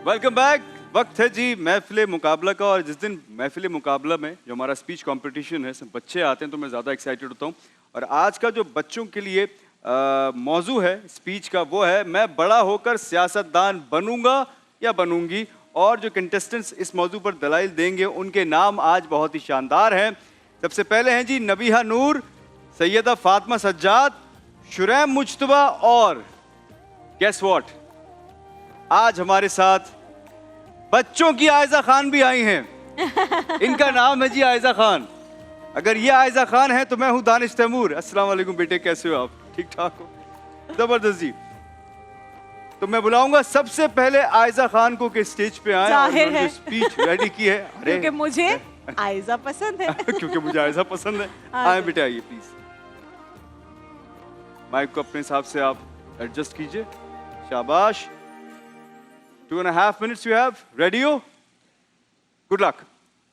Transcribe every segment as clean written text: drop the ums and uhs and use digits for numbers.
Welcome back. वक्त है जी महफिल मुकाबला का, और जिस दिन महफिल मुकाबला में जो हमारा स्पीच कंपटीशन है सब बच्चे आते हैं तो मैं ज़्यादा एक्साइटेड होता हूँ। और आज का जो बच्चों के लिए मौजू है स्पीच का वो है मैं बड़ा होकर सियासतदान बनूंगा या बनूंगी। और जो कंटेस्टेंट्स इस मौजू पर दलाइल देंगे उनके नाम आज बहुत ही शानदार हैं। सबसे पहले हैं जी नबीहा नूर, सैयदा फातिमा सज्जाद, शुरैम मुज्तबा और गेस व्हाट, आज हमारे साथ बच्चों की आयजा खान भी आई हैं। इनका नाम है जी आयजा खान। अगर ये आयजा खान है तो मैं हूं दानिश तैमूर। अस्सलाम वालेकुम बेटे, कैसे हो आप? ठीक ठाक हो? जबरदस्त जी। तो मैं बुलाऊंगा सबसे पहले आयजा खान को कि स्टेज पे आए और उन्होंने स्पीच रेडी की है। क्योंकि मुझे आयजा पसंद है। क्योंकि मुझे आयजा पसंद है। आए बेटे, आइए प्लीज। माइक को अपने हिसाब से आप एडजस्ट कीजिए। शाबाश। 2.5 minutes you have. Ready हो? Good luck.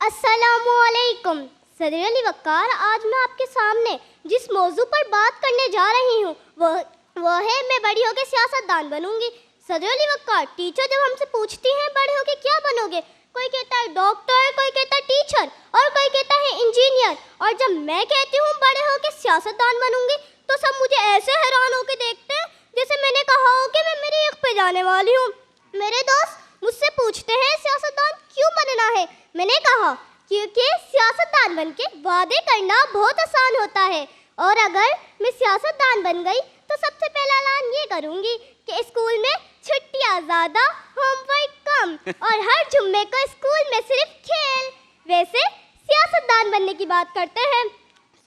अस्सलामुअलैकुम। सदर अली वक़ार, आज मैं आपके सामने जिस मौजू पर बात करने जा रही हूँ वह है मैं बड़ी होकर सियासतदान बनूंगी। सदर अली वक़ार, टीचर जब हमसे पूछती हैं बड़े होकर क्या बनोगे, कोई कहता है डॉक्टर, कोई कहता है टीचर और कोई कहता है इंजीनियर। और जब मैं कहती हूँ बड़े होकर सियासतदान बनूंगी तो सब मुझे ऐसे हैरान होकर देखते हैं जैसे मैंने कहा हो कि मैं मरीख पे जाने वाली हूँ। मेरे दोस्त मुझसे पूछते हैं सियासतदान क्यों बनना है। मैंने कहा क्योंकि सियासतदान बनके वादे करना बहुत आसान होता है। और अगर मैं सियासतदान बन गई तो सबसे पहला ऐलान ये करूंगी कि स्कूल में छुट्टियां ज़्यादा, होमवर्क कम और हर जुम्मे को स्कूल में सिर्फ खेल। वैसे सियासतदान बनने की बात करते हैं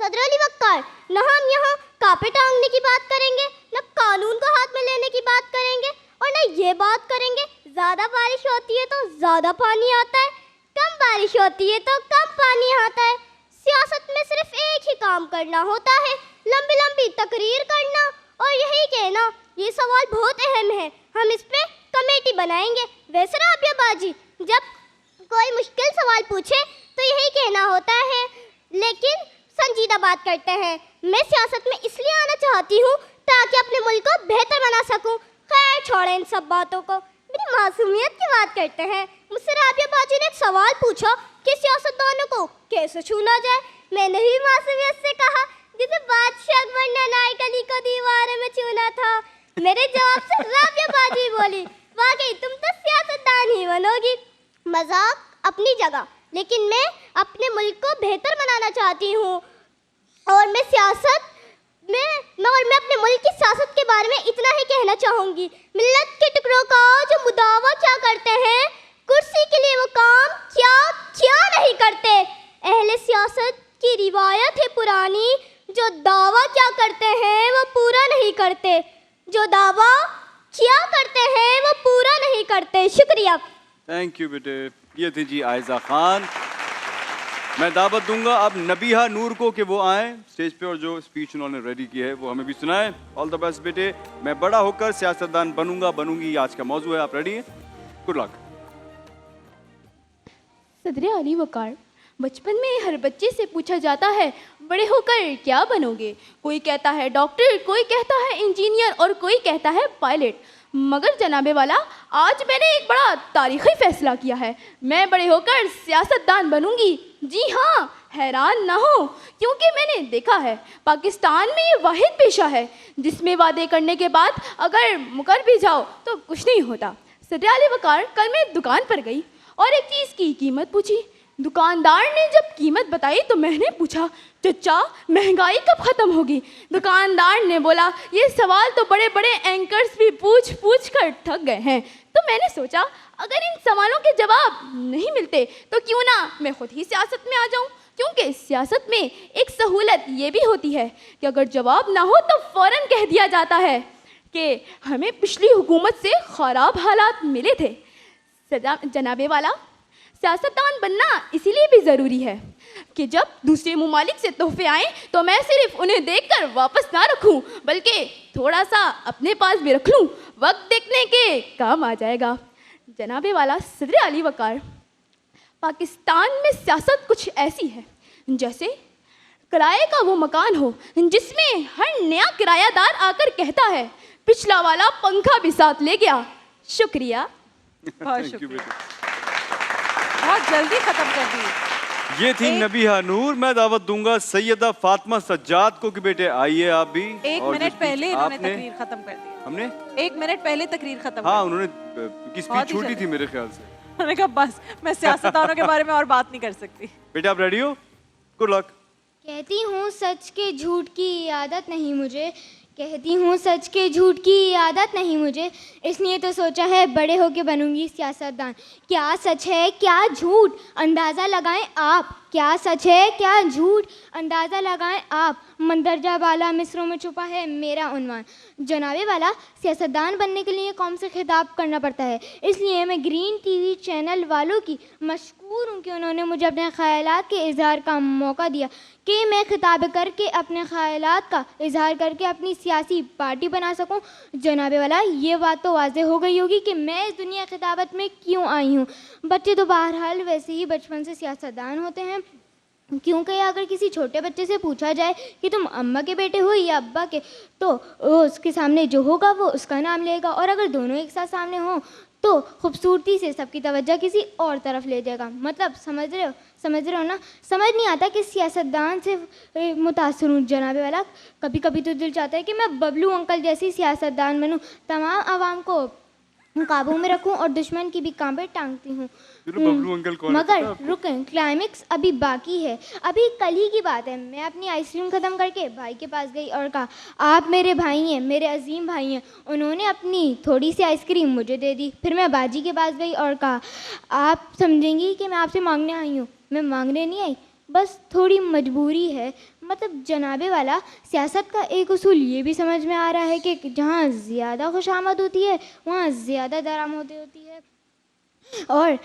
सदर अली वक़ार, न हम यहाँ कापे टांगने की बात करेंगे, न कानून को हाथ में लेने की बात करेंगे और न ये बात करेंगे ज़्यादा बारिश होती है तो ज़्यादा पानी आता है, कम बारिश होती है तो कम पानी आता है। सियासत में सिर्फ एक ही काम करना होता है, लंबी लंबी तकरीर करना और यही कहना ये सवाल बहुत अहम है, हम इस पे कमेटी बनाएंगे। वैसे राबिया बाजी, जब कोई मुश्किल सवाल पूछे तो यही कहना होता है, लेकिन संजीदा बात करते हैं। मैं सियासत में इसलिए आना चाहती हूँ ताकि अपने मुल्क को बेहतर बना सकूँ। खैर छोड़ें इन सब बातों को, मेरी मासूमियत की बात करते हैं। मुझसे राबिया बाजी ने एक सवाल पूछा कि सियासतदानों को कैसे छूना जाए। मैंने भी मासूमियत से कहा जिसे बादशाह अकबर ने अनारकली को दीवार में छूना था। मेरे जवाब से राबिया बाजी बोली वाकई तुम तो सियासतदान ही बनोगी। मजाक अपनी जगह, लेकिन मैं अपने मुल्क को बेहतर बनाना चाहती हूँ और मैं अपने मुल्क की सियासत के बारे में इतना ही कहना चाहूँगी। मिल्लत के टुकड़ों का जो मुदावा क्या करते हैं, कुर्सी के लिए वो काम क्या क्या नहीं करते। अहले सियासत की रिवायत है पुरानी, जो दावा क्या करते हैं वो पूरा नहीं करते, जो दावा क्या करते हैं वो पूरा नहीं करते। शुक्रिया। थैंक यू बेटे। ये थी जी आयजा खान। मैं दावत दूंगा अब नबीहा नूर को कि वो आए स्टेज पे और जो स्पीच उन्होंने रेडी की है वो हमें भी सुनाए। ऑल द बेस्ट बेटे। मैं बड़ा होकर सियासतदान बनूंगा बनूंगी आज का मौजू है। आप रेडी हैं? Good luck. सदर अली वक़ार, बचपन में हर बच्चे से पूछा जाता है बड़े होकर क्या बनोगे। कोई कहता है डॉक्टर, कोई कहता है इंजीनियर और कोई कहता है पायलट। मगर जनाबे वाला, आज मैंने एक बड़ा तारीख़ी फ़ैसला किया है, मैं बड़े होकर सियासतदान बनूंगी। जी हाँ, हैरान ना हो, क्योंकि मैंने देखा है पाकिस्तान में ये वाहिद पेशा है जिसमें वादे करने के बाद अगर मुकर भी जाओ तो कुछ नहीं होता। सदर अली वक़ार, कल मैं दुकान पर गई और एक चीज़ की कीमत पूछी। दुकानदार ने जब कीमत बताई तो मैंने पूछा चचा महंगाई कब ख़त्म होगी। दुकानदार ने बोला ये सवाल तो बड़े बड़े एंकर्स भी पूछ पूछ कर थक गए हैं। तो मैंने सोचा अगर इन सवालों के जवाब नहीं मिलते तो क्यों ना मैं खुद ही सियासत में आ जाऊं, क्योंकि सियासत में एक सहूलत ये भी होती है कि अगर जवाब ना हो तो फ़ौरन कह दिया जाता है कि हमें पिछली हुकूमत से ख़राब हालात मिले थे। जनाबे वाला, सियासतदान बनना इसीलिए भी ज़रूरी है कि जब दूसरे ममालिक से तोहफे आएँ तो मैं सिर्फ उन्हें देखकर वापस ना रखूं, बल्कि थोड़ा सा अपने पास भी रख लूं, वक्त देखने के काम आ जाएगा। जनाबे वाला सदर अली वक़ार, पाकिस्तान में सियासत कुछ ऐसी है जैसे किराए का वो मकान हो जिसमें हर नया किरायादार आकर कहता है पिछला वाला पंखा भी साथ ले गया। शुक्रिया। बहुत Thank you, शुक्रिया। बेटे। बहुत जल्दी खत्म कर दी। ये थी नबीहा नूर। मैं दावत दूंगा सैयदा फातिमा सज्जाद को कि बेटे आइए आप भी। एक और जो मिनट speech पहले इन्होंने आपने तकरीर खत्म कर दी। हमने 1 मिनट पहले तकरीर खत्म हाँ कर दी। उन्होंने क्योंकि बहुत स्पीच ही छोटी जल्दी। थी मेरे ख्याल से। उन्होंने कहा बस मैं सियासतदानों के बारे में और बात नहीं कर सकती। बेटे आप रेडी हो? Good luck. कहती हूँ सच के झूठ की आदत नहीं मुझे, कहती हूँ सच के झूठ की आदत नहीं मुझे, इसलिए तो सोचा है बड़े होके बनूंगी सियासतदान। क्या सच है क्या झूठ अंदाज़ा लगाएं आप, क्या सच है क्या झूठ अंदाज़ा लगाएं आप, मंदरजा वाला मिस्रों में छुपा है मेरा उन्वान। जनाबे वाला सियासतदान बनने के लिए कौम से खिताब करना पड़ता है, इसलिए मैं ग्रीन टीवी चैनल वालों की मशकूर हूँ कि उन्होंने मुझे अपने ख़यालात के इजहार का मौका दिया कि मैं खिताब करके अपने ख़यालात का इजहार करके अपनी सियासी पार्टी बना सकूं। जनाबे वाला ये बात तो वाज़ेह हो गई होगी कि मैं इस दुनिया खिताबत में क्यों आई हूँ। बच्चे तो बहरहाल वैसे ही बचपन से सियासतदान होते हैं, क्योंकि अगर किसी छोटे बच्चे से पूछा जाए कि तुम अम्मा के बेटे हो या अब्बा के, तो वो उसके सामने जो होगा वो उसका नाम लेगा, और अगर दोनों एक साथ सामने हों तो खूबसूरती से सबकी तवज्जो किसी और तरफ ले जाएगा। मतलब समझ रहे हो ना। समझ नहीं आता कि सियासतदान से मुतासर हूँ जनाबे वाला। कभी कभी तो दिल चाहता है कि मैं बबलू अंकल जैसी सियासतदान बनूँ, तमाम आवाम को काबू में रखूं और दुश्मन की भी कांबे टांगती हूँ। बबलू अंकल कौन है पता है मगर आपको? रुकें, क्लाइमेक्स अभी बाकी है। अभी कल ही की बात है, मैं अपनी आइसक्रीम ख़त्म करके भाई के पास गई और कहा आप मेरे भाई हैं, मेरे अजीम भाई हैं। उन्होंने अपनी थोड़ी सी आइसक्रीम मुझे दे दी। फिर मैं बाजी के पास गई और कहा आप समझेंगी कि मैं आपसे मांगने आई हूँ। मैं मांगने नहीं आई, बस थोड़ी मजबूरी है। मतलब जनाबे वाला सियासत का एक उसूल ये भी समझ में आ रहा है कि जहाँ ज़्यादा खुशामद होती है वहाँ ज़्यादा दरामद होती है। और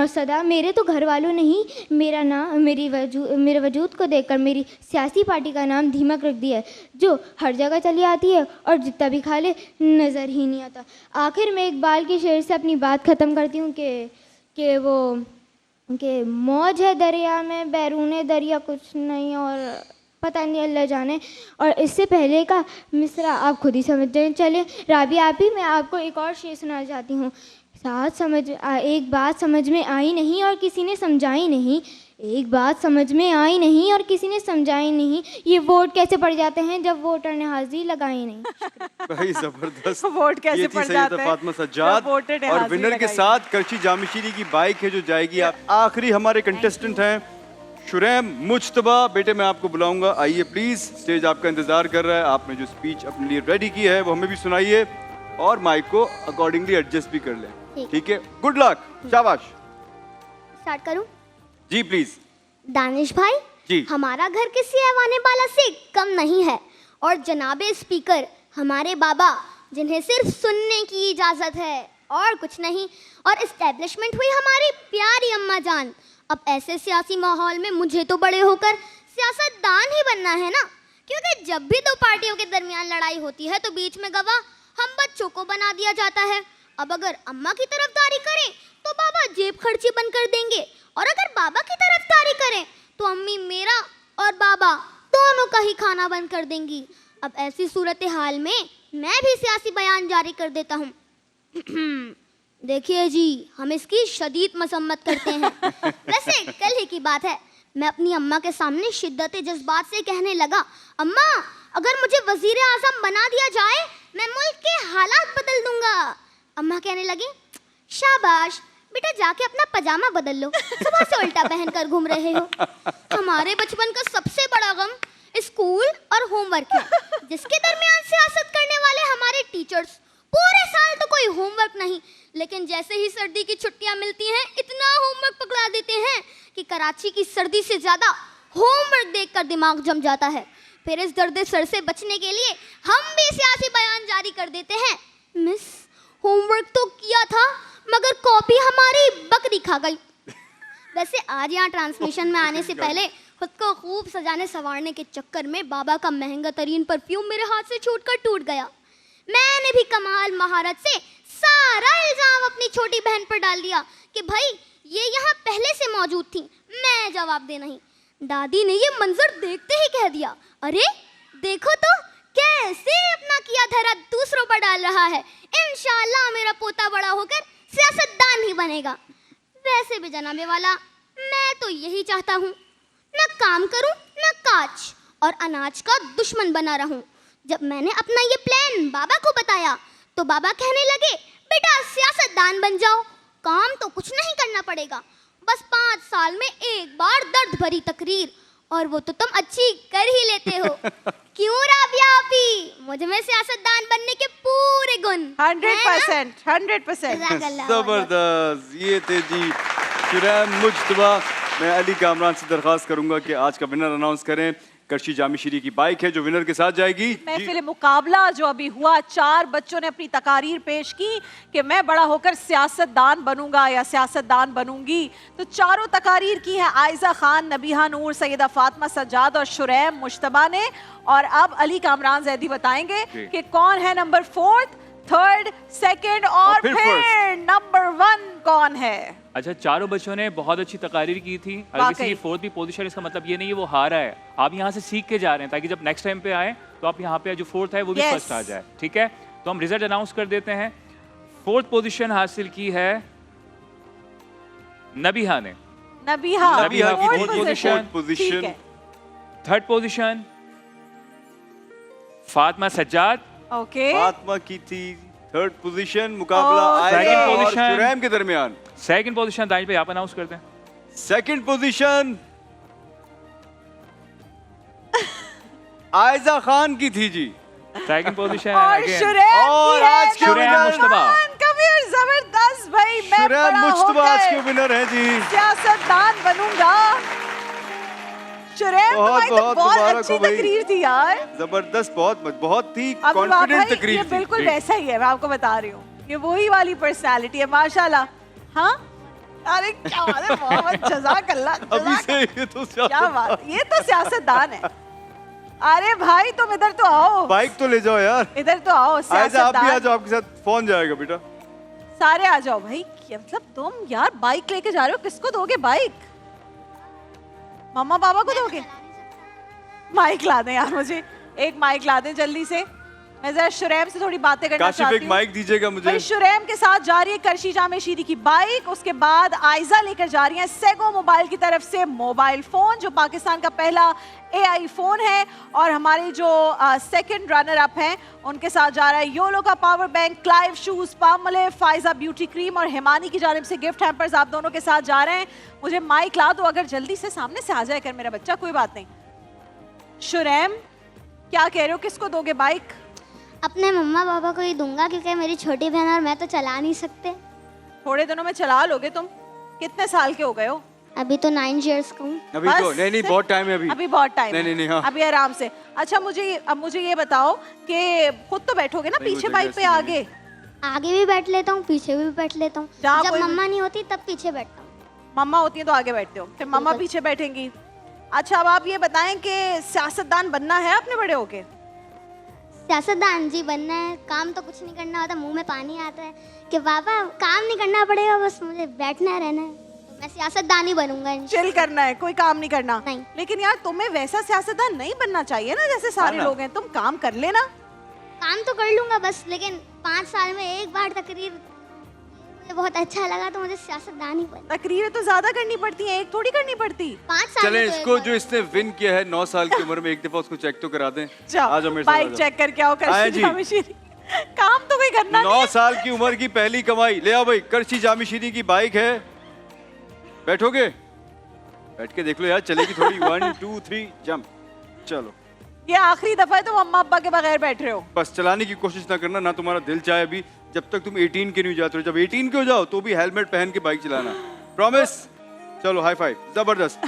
सदा मेरे तो घर वालों ने ही मेरा नाम मेरे वजूद को देखकर मेरी सियासी पार्टी का नाम धीमक रख दिया है, जो हर जगह चली आती है और जितना भी खा ले नज़र ही नहीं आता। आखिर मैं इकबाल के शेर से अपनी बात ख़त्म करती हूँ कि मौज है दरिया में बैरूने दरिया कुछ नहीं, और पता नहीं अल्लाह जाने। और इससे पहले का मिसरा आप खुद ही समझ जाए। चले राबिया आप ही, मैं आपको एक और शेर सुनाना चाहती हूँ। एक बात समझ में आई नहीं और किसी ने समझाई नहीं, एक बात समझ में आई नहीं और किसी ने समझाई नहीं, ये वोट कैसे पड़ जाते हैं जब वोटर ने हाजिरी लगाई नहीं। भाई जबरदस्त। वोट कैसे ये थी पड़ सैयदा जाते हैं फातिमा सज्जाद। जब वोटर ने और हाजिरी विनर के लगाई। साथ करची जामशीरी की बाइक है जो जाएगी। आप आखिरी हमारे कंटेस्टेंट हैं शुरैम मुज्तबा। बेटे मैं आपको बुलाऊंगा, आइए प्लीज। स्टेज आपका इंतजार कर रहा है। आपने जो स्पीच अपने लिए रेडी की है वो हमें भी सुनाइए और माइक को अकॉर्डिंगली एडजस्ट भी कर लें। ठीक है, गुड लक, शाबाश। स्टार्ट करूं? जी प्लीज। दानिश भाई जी। हमारा घर किसी ऐवाने बाला से कम नहीं है, और जनाबे स्पीकर हमारे बाबा, जिन्हें सिर्फ सुनने की इजाजत है और कुछ नहीं। और इस्टेब्लिशमेंट हुई हमारी प्यारी अम्मा जान। अब ऐसे सियासी माहौल में मुझे तो बड़े होकर सियासतदान ही बनना है ना, क्योंकि जब भी दो पार्टियों के दरमियान लड़ाई होती है तो बीच में गवाह हम बच्चों को बना दिया जाता है। अब अगर अम्मा की तरफदारी करें तो बाबा जेब खर्ची बनकर देंगे, और अगर बाबा की तरफदारी करें तो अम्मी मेरा और बाबा दोनों का ही खाना बंद कर देंगी। अब ऐसी सूरत हाल में मैं भी सियासी बयान जारी कर देता हूँ। देखिए जी, हम इसकी शदीद मसम्मत करते हैं। वैसे कल ही की बात है, मैं अपनी अम्मा के सामने शिद्दत जज्बात से कहने लगा, अम्मा अगर मुझे वजीर आजम बना दिया जाए मैं मुल्क के हालात बदल दूंगा। अम्मा कहने लगी, शाबाश बेटा, जाके अपना पजामा बदल लो, सुबह से उल्टा पहनकर घूम रहे हो। हमारे बचपन का सबसे बड़ा गम स्कूल और होमवर्क है, जिसके दरमियान सियासत करने वाले हमारे टीचर्स। पूरे साल तो कोई होमवर्क नहीं, लेकिन जैसे ही सर्दी की छुट्टियां मिलती हैं इतना होमवर्क पकड़ा देते हैं कि कराची की सर्दी से ज्यादा होमवर्क देखकर दिमाग जम जाता है। फिर इस दर्द सर से बचने के लिए हम भी सियासी बयान जारी कर देते हैं। मिस, होमवर्क तो किया था मगर कॉपी हमारी बकरी खा गई। वैसे आज यहाँ ट्रांसमिशन में आने से पहले खुद को खूब सजाने संवारने के चक्कर में बाबा का महंगा तरीन परफ्यूम मेरे हाथ से छूटकर टूट गया। मैंने भी कमाल महारत से सारा इल्जाम अपनी छोटी बहन पर डाल दिया कि भाई ये यहाँ पहले से मौजूद थी, मैं जवाब दे नहीं। दादी ने ये मंजर देखते ही कह दिया, अरे देखो तो कैसे अपना किया धरा दूसरों पर डाल रहा है। इंशाअल्लाह मेरा पोता बड़ा होकर बनेगा। वैसे भी जनाबे वाला, मैं तो यही चाहता हूँ, न काम करूँ न काज, और अनाज का दुश्मन बना रहूँ। जब मैंने अपना ये प्लान बाबा को बताया तो बाबा कहने लगे, बेटा सियासतदान बन जाओ, काम तो कुछ नहीं करना पड़ेगा, बस 5 साल में एक बार दर्द भरी तकरीर, और वो तो तुम अच्छी कर ही लेते हो। क्यों राबिया आपी, मुझ में सियासतदान बनने के पूरे गुण 100%, 100%। जबरदस्त, ये थे जी शुरैम मुज्तबा। मैं अली कामरान से दरख्वास्त करूंगा कि आज का विनर अनाउंस करें। करशी जामिशरी की बाइक है जो विनर के साथ जाएगी। महफिल मुकाबला जो अभी हुआ, 4 बच्चों ने अपनी तकारीर पेश की कि मैं बड़ा होकर सियासतदान बनूंगा या सियासतदान बनूंगी। तो चारों तकारीर की है आयजा खान, नबीहा नूर, सैयदा फातिमा सज्जाद और शुरैम मुश्तबा ने। और अब अली कामरान जैदी बताएंगे कि कौन है नंबर 4, 3rd, 2nd और फिर नंबर 1 कौन है। अच्छा, चारों बच्चों ने बहुत अच्छी तकारीर की थी। अगर किसी की 4th भी पोजीशन, इसका मतलब ये नहीं है वो हारा है। आप यहाँ से सीख के जा रहे हैं ताकि जब नेक्स्ट टाइम पे आए तो आप यहाँ पे जो 4th है वो भी फर्स्ट आ जाए। ठीक है, तो हम रिजल्ट अनाउंस कर देते हैं। 4th पोजीशन हासिल की है नबीहा ने। नबीहा की 4th position. 3rd position Fatima Sajjad. Okay, Fatima की थी 3rd पोजीशन। मुकाबला आयजा Second और position। शुरैम के दरमियान। 2nd पोजीशन दानिश भाई आप अनाउंस करते हैं। 2nd पोजीशन आयजा खान की थी जी। 2nd पोजीशन और शुरैम और की है आज के शुरैम विनर मुश्तबा। कबीर, जबरदस्त भाई, मैं शुरैम बड़ा मुश्तबा आज के होकर विनर हैं जी। सियासतदान बनूंगा। शुरैम बहुत तुम्हारी तो बहुत बहुत मुबारक अच्छी हो भाई। तकरीर थी यार। जबरदस्त, बहुत ही अब कॉन्फिडेंट भाई, तकरीर ये थी। बिल्कुल वैसा ही है, मैं आपको बता रही हूँ, ये वही वाली पर्सनालिटी है माशाल्लाह। हाँ, अरे क्या बात है, मोहम्मद जज़ाकल्लाह, अभी से ये तो क्या बात, ये तो सियासतदान है। अरे भाई तुम इधर तो आओ, बाइक तो ले जाओ यार। इधर तो आओ आयजा आप भी आ सियासतदान। जाओ, आपके साथ फोन जाएगा बेटा। सारे आ जाओ भाई। क्या मतलब तुम यार बाइक लेके जा रहे हो, किसको दोगे बाइक? मम्मा पापा को दोगे? माइक ला दें यार, मुझे एक माइक ला दें जल्दी से। मैं जरा शुरैम से थोड़ी बातें करना काशिफ चाहती एक हूँ। माइक दीजिएगा मुझे। भाई शुरैम के साथ जा रही है करशी जामिशरी की बाइक, उसके बाद आयजा लेकर जा रही है सेगो मोबाइल की तरफ से मोबाइल फोन, जो पाकिस्तान का पहला AI फोन है। और हमारे जो 2nd रनर अप हैं उनके साथ जा रहा है योलो का पावर बैंक, क्लाइव शूज, पामले, फाइजा ब्यूटी क्रीम और हिमानी की जानिब से गिफ्ट हैम्पर्स आप दोनों के साथ जा रहे हैं। मुझे माइक ला दो, अगर जल्दी से सामने से आ जाए कर मेरा बच्चा, कोई बात नहीं। शुरैम क्या कह रहे हो, किसको दोगे बाइक? अपने मम्मा पापा को ही दूंगा, क्योंकि मेरी छोटी बहन और मैं तो चला नहीं सकते। थोड़े दिनों में चला लोगे तुम? कितने साल के हो गए हो? अभी तो 9 इयर्स का हूँ। अभी बस तो नहीं बहुत टाइम है अभी। अभी बहुत टाइम है। नहीं, हाँ। अभी आराम से। अच्छा मुझे ये बताओ कि खुद तो बैठोगे ना नहीं, पीछे वो बाइक जगह पे ऐसी आगे? आगे भी बैठ लेता हूँ, पीछे भी बैठ लेता हूँ। जहाँ जब कोई- मम्मा नहीं होती तब पीछे बैठता हूँ। मम्मा होती है तो आगे बैठते हो, फिर मम्मा बिल्कुल। पीछे बैठेंगी। अच्छा अब आप ये बताएं कि सियासतदान बनना है आपने बड़े होके? सियासतदान जी बनना है, काम तो कुछ नहीं करना होता, मुंह में पानी आता है कि पापा काम नहीं करना पड़ेगा, बस मुझे बैठना रहना है। तो मैं सियासतदान ही बनूंगा इंशाल्लाह। चिल करना है, कोई काम नहीं करना। नहीं। लेकिन यार तुम्हें वैसा सियासतदान नहीं बनना चाहिए ना जैसे सारे ना। लोग हैं, तुम काम कर लेना। काम तो कर लूंगा बस, लेकिन 5 साल में एक बार तकरीर मुझे बहुत अच्छा लगा, तो मुझे सियासतदान ही बनना। तकरीरें तो ज्यादा करनी पड़ती हैं, एक थोड़ी करनी पड़ती। 5 साल चले में तो एक इसको बार। जो इसने विन किया है 9 साल की उम्र में, एक दफा उसको चेक तो करा दें। जाओ आ जाओ मेरे साथ, आ बाइक जाओ। चेक करके आओ आया करशी जी। जामिशरी। काम तो कोई करना नहीं 9 है। साल की उम्र की पहली कमाई ले आओ भाई। करशी जामिशरी की बाइक है, बैठोगे? बैठ के देख लो यार, चलेगी थोड़ी। 1 2 3 जंप। चलो ये आखिरी दफा है तुम अम्मा अब्बा के बगैर बैठ रहे हो। बस चलाने की कोशिश ना करना, ना तुम्हारा दिल चाहे अभी, जब तक तुम 18 के नहीं जाते हो। जब 18 के हो जाओ तो भी हेलमेट पहन के बाइक चलाना, प्रॉमिस। चलो हाई फाइव, जबरदस्त।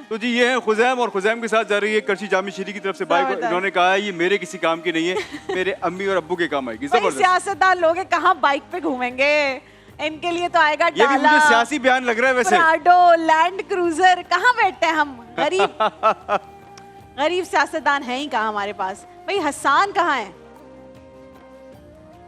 तो जी ये है खुजैम, और खुजैम के साथ जा रही है करशी जामिशरी की तरफ से बाइक। जबरदस्त। इन्होंने कहा है ये मेरे किसी काम की नहीं है, मेरे अम्मी और अब्बू के काम आएगी। भाई जबरदस्त। सियासतदान लोग हैं, कहाँ बाइक पे घूमेंगे? इनके लिए तो आएगा ये भी मुझे डाला, सियासी बयान लग रहा है वैसे। Prado, land cruiser. कहाँ बैठते हैं हम? गरीब गरीब सियासतदान है ही कहाँ हमारे पास। भाई हसन कहाँ है?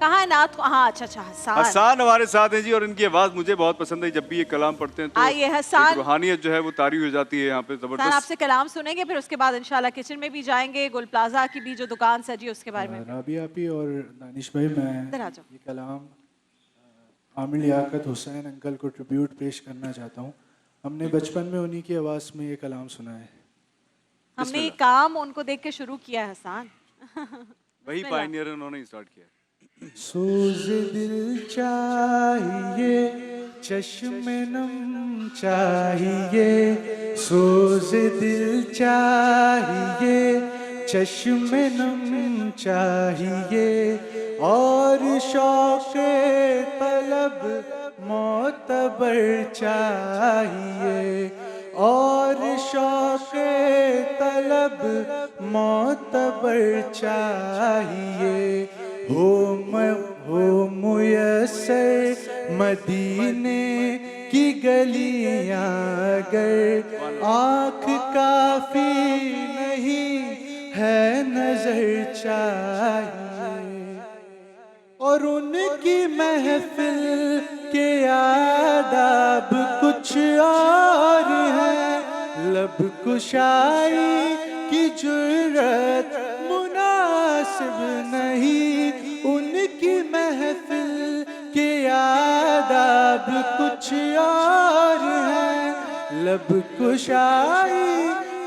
कहाँ है नाथ? हाँ अच्छा हसन। हसन हमारे साथ हैं जी, और इनकी आवाज मुझे बहुत पसंद है। जब भी ये कलाम पढ़ते हैं तो आइए हसन। एक रूहानियत जो है वो तारी हो जाती है यहाँ पे। सर जबरदस्त। आपसे कलाम सुनेंगे, फिर उसके बाद इंशाल्लाह किचन में भी जाएंगे, गुल प्लाजा की भी जो दुकान सजी उसके बारे में। राबिया आपी और दानिश भाई, मैं इधर आ जाओ। ये कलाम आमिर लियाकत हुसैन अंकल को ट्रिब्यूट पेश करना चाहता हूँ। हमने बचपन में उन्हीं की आवाज़ में ये कलाम सुना है। हमने ये काम उनको देख के शुरू किया है हसन। वही पायनियर उन्होंने स्टार्ट किया। सोज दिल चाहिए, चश्मे नम चाहिए, सोज दिल चाहिए, चश्मे नम चाहिए, और शौक़ तलब मोतबर चाहिए, और शौक़ तलब मोतबर चाहिए, हो मुयस्सर मदीने की गलियां, अगर आँख काफी नहीं है नजर चाहिए, और उनकी महफिल के आदाब कुछ और है, लब कुशाई की जुर्रत मुनासिब नहीं, उनकी महफिल के आदाब कुछ और है, लब कुशाई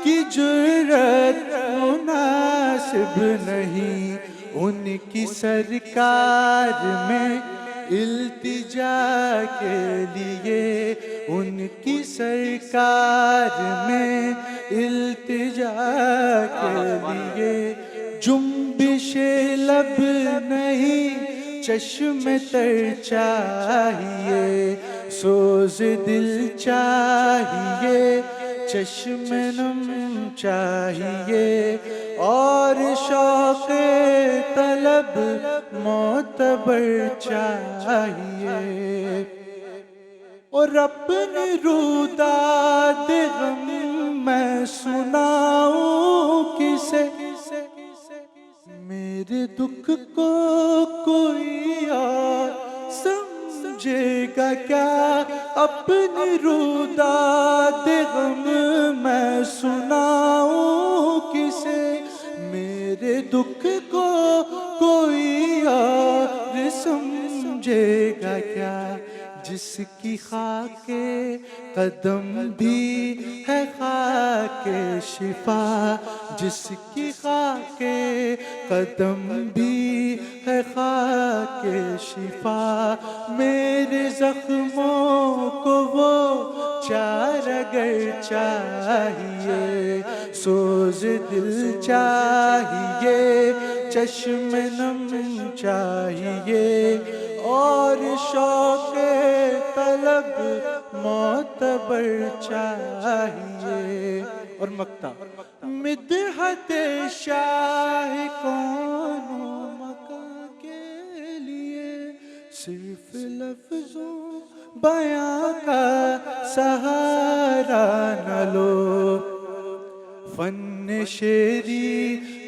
की जुर्रत मुनासिब नहीं, उनकी सरकार में इल्तिजा के लिए, उनकी सरकार में इल्तिजा के लिए, जुम्बिशे लब नहीं चश्मे तर चाहिए, सोज दिल चाहिए, चश्मे नम चाहिए, और शौक़ तलब मोतबर चाहिए, और अपनी रुदाद गम मैं सुनाऊं किसे, मेरे दुख को कोई और समझेगा क्या, अपनी रुदाद गम मैं सुनाऊं किसे, मेरे दुख को कोई और समझेगा क्या, जिसकी खाके कदम भी है खाके शिफा, जिसकी खाके कदम भी है खाके शिफा, मेरे जख्मों को वो चारागर चाहिए, सोज दिल चाहिए, चश्मे नम चाहिए, और शौक़ तलब मोतबर चाहिए। और मक्ता मिदहत शाह कौन मका के लिए, सिर्फ लफ्ज़ों बयां का सहारा न लो, फन शेरी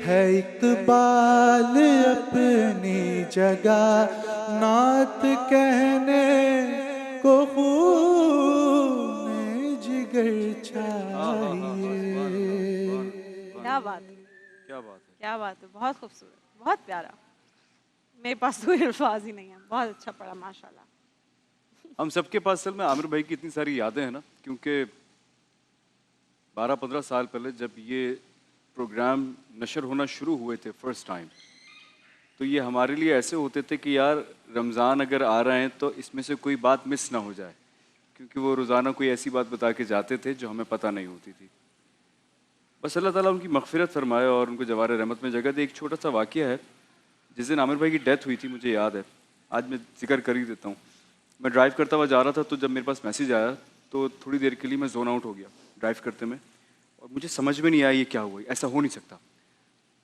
है इकबाल अपनी जगह, नात कहने को खून जिगर चाहिए। क्या बात है, क्या बात है, क्या बात है, बहुत खूबसूरत, बहुत प्यारा। मेरे पास कोई अल्फाज ही नहीं है, बहुत अच्छा पड़ा माशाल्लाह। हम सबके पास असल में आमिर भाई की इतनी सारी यादें हैं ना, क्योंकि 12-15 साल पहले जब ये प्रोग्राम नशर होना शुरू हुए थे फर्स्ट टाइम, तो ये हमारे लिए ऐसे होते थे कि यार रमज़ान अगर आ रहे हैं तो इसमें से कोई बात मिस ना हो जाए, क्योंकि वो रोज़ाना कोई ऐसी बात बता के जाते थे जो हमें पता नहीं होती थी। बस अल्लाह ताला उनकी मग़फ़िरत फरमाए और उनको जवार रहमत में जगह दे। एक छोटा सा वाक़या है, जिस दिन आमिर भाई की डेथ हुई थी मुझे याद है, आज मैं जिक्र कर ही देता हूँ। मैं ड्राइव करता हुआ जा रहा था, तो जब मेरे पास मैसेज आया तो थोड़ी देर के लिए मैं जोन आउट हो गया ड्राइव करते में, और मुझे समझ में नहीं आया ये क्या हुआ, ऐसा हो नहीं सकता।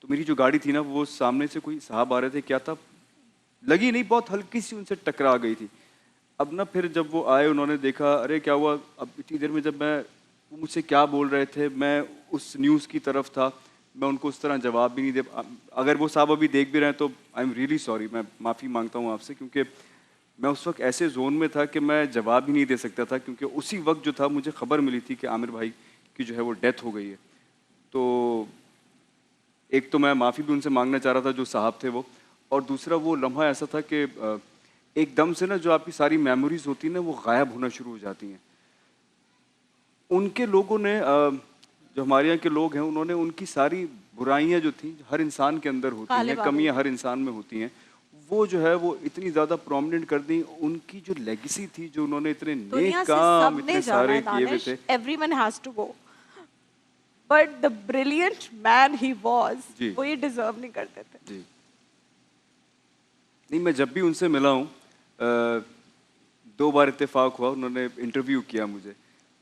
तो मेरी जो गाड़ी थी ना, वो सामने से कोई साहब आ रहे थे, क्या था लगी नहीं, बहुत हल्की सी उनसे टकरा गई थी। अब ना फिर जब वो आए, उन्होंने देखा अरे क्या हुआ, अब इतनी देर में जब मैं वो मुझसे क्या बोल रहे थे, मैं उस न्यूज़ की तरफ था, मैं उनको उस तरह जवाब भी नहीं दे। अगर वो साहब अभी देख भी रहे हैं तो आई एम रियली सॉरी, मैं माफ़ी मांगता हूँ आपसे, क्योंकि मैं उस वक्त ऐसे जोन में था कि मैं जवाब ही नहीं दे सकता था, क्योंकि उसी वक्त जो था मुझे खबर मिली थी कि आमिर भाई की जो है वो डेथ हो गई है। तो एक तो मैं माफ़ी भी उनसे मांगना चाह रहा था जो साहब थे वो, और दूसरा वो लम्हा ऐसा था कि एकदम से ना जो आपकी सारी मेमोरीज होती हैं ना वो गायब होना शुरू हो जाती हैं। उनके लोगों ने जो हमारे यहाँ के लोग हैं उन्होंने उनकी सारी बुराइयां जो थी हर इंसान के अंदर होती काले हैं, बाबू। कमियां हर इंसान में होती हैं, वो जो है वो इतनी ज्यादा प्रोमिनेंट कर दी। उनकी जो लेगेसी थी, जो उन्होंने इतने दुनिया नेक से काम सबने इतने जाना सारे है किए हुए दानिश, थे। Everyone has to go, but the brilliant man he was, जी। वो ये डिजर्व नहीं करते थे। जी नहीं, मैं जब भी उनसे मिला हूँ 2 बार इत्तेफाक हुआ, उन्होंने इंटरव्यू किया मुझे,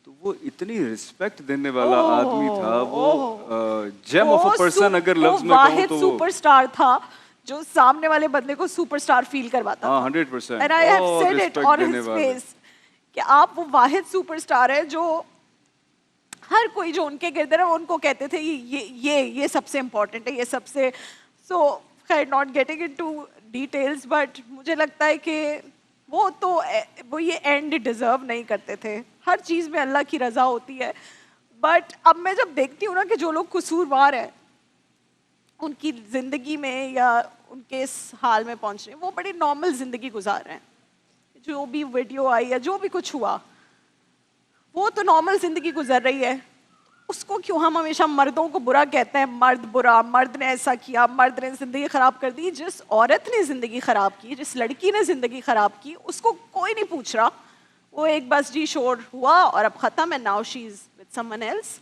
तो वो इतनी रिस्पेक्ट देने वाला आदमी था। वो जेम ऑफ अ पर्सन अगर लफ्ज में कहूँ वाहिद तो वो सुपरस्टार था जो सामने वाले बंदे को सुपरस्टार फील करवाता था। 100%। And I have बहुत said it respect on देने his वाले। face कि आप वो वाहिद सुपरस्टार है जो हर कोई जो उनके गिरद है उनको कहते थे ये सबसे इम्पोर्टेंट है, ये सबसे। सो खैर not getting into details, but मुझे लगता है कि वो ये एंड डिजर्व नहीं करते थे। हर चीज़ में अल्लाह की रज़ा होती है, बट अब मैं जब देखती हूँ ना कि जो लोग कसूरवार हैं उनकी ज़िंदगी में या उनके इस हाल में पहुँच रहे हैं, वो बड़ी नॉर्मल ज़िंदगी गुजार रहे हैं। जो भी वीडियो आई या जो भी कुछ हुआ वो तो नॉर्मल ज़िंदगी गुजर रही है, उसको क्यों हम हमेशा मर्दों को बुरा कहते हैं? मर्द बुरा, मर्द ने ऐसा किया, मर्द ने ज़िंदगी ख़राब कर दी। जिस औरत ने ज़िंदगी ख़राब की, जिस लड़की ने ज़िंदगी ख़राब की, उसको कोई नहीं पूछ रहा। वो एक बस जी शोर हुआ और अब ख़त्म है, now she is with someone else.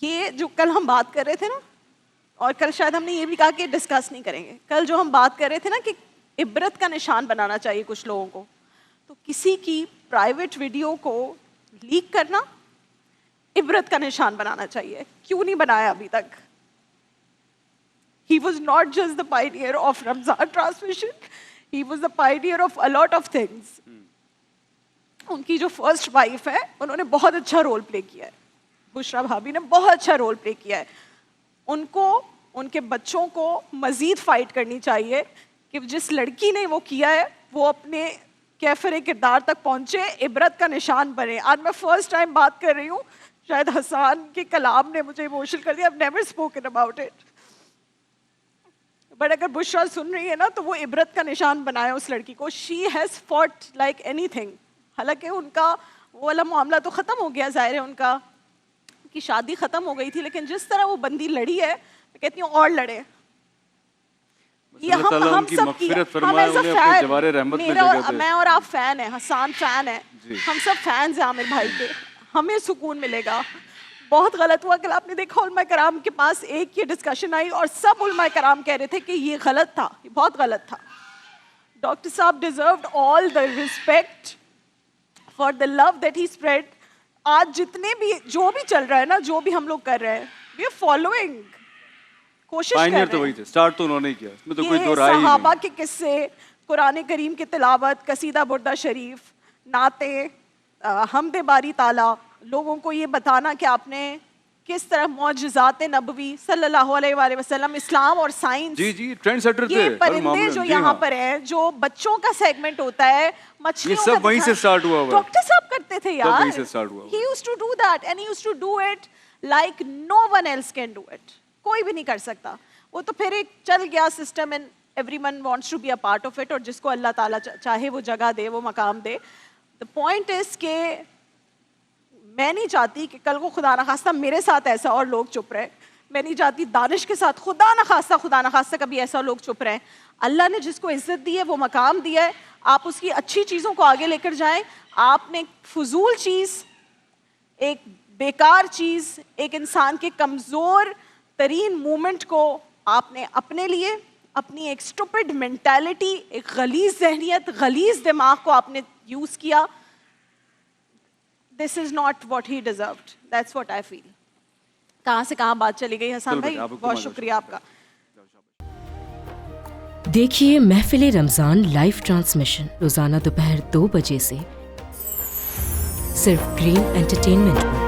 ये जो कल हम बात कर रहे थे ना, और कल शायद हमने ये भी कहा कि डिस्कस नहीं करेंगे, कल जो हम बात कर रहे थे ना कि इबरत का निशान बनाना चाहिए कुछ लोगों को, तो किसी की प्राइवेट वीडियो को लीक करना इबरत का निशान बनाना चाहिए। क्यों नहीं बनाया अभी तक? He was not just the pioneer of Ramzan transmission, he was the pioneer of a lot of things. उनकी जो फर्स्ट वाइफ है उन्होंने बहुत अच्छा रोल प्ले किया है, बुशरा भाभी ने बहुत अच्छा रोल प्ले किया है। उनको उनके बच्चों को मजीद फाइट करनी चाहिए कि जिस लड़की ने वो किया है वो अपने कैफरे किरदार तक पहुंचे, इबरत का निशान बने। आज मैं फर्स्ट टाइम बात कर रही हूँ, शायद हसान के कलाम ने मुझे इमोशनल कर दिया। I've never spoken about it, but अगर बुशरा सुन रही है ना तो वो इबरत का निशान बनाया उस लड़की को। She has fought like anything. हालांकि उनका वो वाला मामला तो ख़त्म हो गया, जाहिर है उनका की शादी ख़त्म हो गई थी, लेकिन जिस तरह वो बंदी लड़ी है, मैं कहती हूँ और लड़े। ये हम सब की, हम एज अ फैन, मैं और आप फैन है, हसान फैन है, हम सब फैंस हैं आमिर भाई के, हमें सुकून मिलेगा। बहुत गलत हुआ कल आपने देखा उलमा कराम के पास एक ये डिस्कशन आई और सब उलमा कराम कह रहे थे कि ये गलत था, ये बहुत गलत था। डॉक्टर साहब deserved all the respect for the love that he spread. आज जितने भी जो भी चल रहा है ना, जो भी हम लोग कर रहे हैं, वी आर फॉलोइंग, कोशिश कर रहे हैं। तो वही थे, स्टार्ट तो उन्होंने किया, इसमें तो कोई दो राय ही नहीं। सहाबा के किस्से, कुरान करीम की तिलावत, कसीदा बुर्दा शरीफ, नाते, हमदे बारी ताला, लोगों को ये बताना कि आपने किस तरह मौजज़ात नबवी सल्लल्लाहु अलैहि वसल्लम, इस्लाम और साइंस, जी ट्रेंड सेटर थे। ये परिंदे जो यहाँ पर हैं, जो बच्चों का सेगमेंट होता है, मछलियों ये सब वहीं से स्टार्ट हुआ हुआ। डॉक्टर साहब करते थे यार, वहीं से स्टार्ट हुआ। He used to do that and he used to do it like no one else can do it. कोई भी नहीं कर सकता। वो तो फिर एक चल गया system and everyone wants to be a part of it, और जिसको अल्लाह ताला चाहे वो जगह दे, वो मकाम दे। The point is के मैं नहीं चाहती कि कल को खुदा न खास्ता मेरे साथ ऐसा और लोग चुप रहे। मैं नहीं चाहती दानिश के साथ खुदा न खास्ता कभी ऐसा लोग चुप रहे। अल्लाह ने जिसको इज्जत दी है, वो मकाम दिया है, आप उसकी अच्छी चीज़ों को आगे लेकर जाएं। आपने फजूल चीज़, एक बेकार चीज़, एक इंसान के कमज़ोर तरीन मूवमेंट को आपने अपने लिए, अपनी एक स्टूपिड मेंटालिटी, एक गलीज़ जहनियत, गलीज़ दिमाग को आपने यूज़ किया। This is not what he deserved. That's what I feel. कहाँ से कहाँ बात चली गई हसन भाई, बहुत शुक्रिया आपका। देखिए महफिल रमज़ान लाइव ट्रांसमिशन रोजाना दोपहर 2 बजे से सिर्फ ग्रीन एंटरटेनमेंट पर।